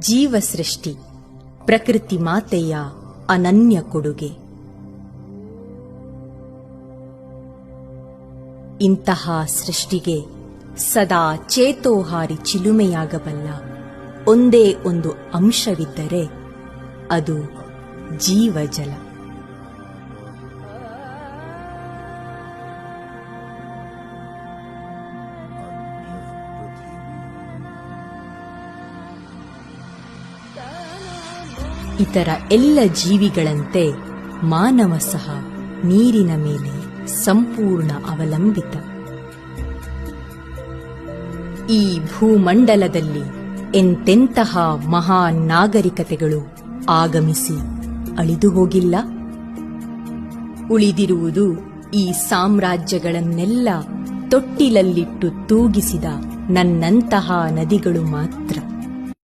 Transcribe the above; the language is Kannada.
ಜೀವ ಸೃಷ್ಟಿ ಪ್ರಕೃತಿ ಮಾತೆಯ ಅನನ್ಯ ಕೊಡುಗೆ. ಇಂತಹ ಸೃಷ್ಟಿಗೆ ಸದಾ ಚೇತೋಹಾರಿ ಚಿಲುಮೆಯಾಗಬಲ್ಲ ಒಂದೇ ಒಂದು ಅಂಶವಿದ್ದರೆ ಅದು ಜೀವಜಲ. ಇತರ ಎಲ್ಲ ಜೀವಿಗಳಂತೆ ಮಾನವ ಸಹ ನೀರಿನ ಮೇಲೆ ಸಂಪೂರ್ಣ ಅವಲಂಬಿತ. ಈ ಭೂಮಂಡಲದಲ್ಲಿ ಎಂತೆಂತಹ ಮಹಾನ್ ನಾಗರಿಕತೆಗಳು ಆಗಮಿಸಿ ಅಳಿದು ಹೋಗಿಲ್ಲ. ಉಳಿದಿರುವುದು ಈ ಸಾಮ್ರಾಜ್ಯಗಳನ್ನೆಲ್ಲ ತೊಟ್ಟಿಲಲ್ಲಿಟ್ಟು ತೂಗಿಸಿದ ನನ್ನಂತಹ ನದಿಗಳು ಮಾತ್ರ.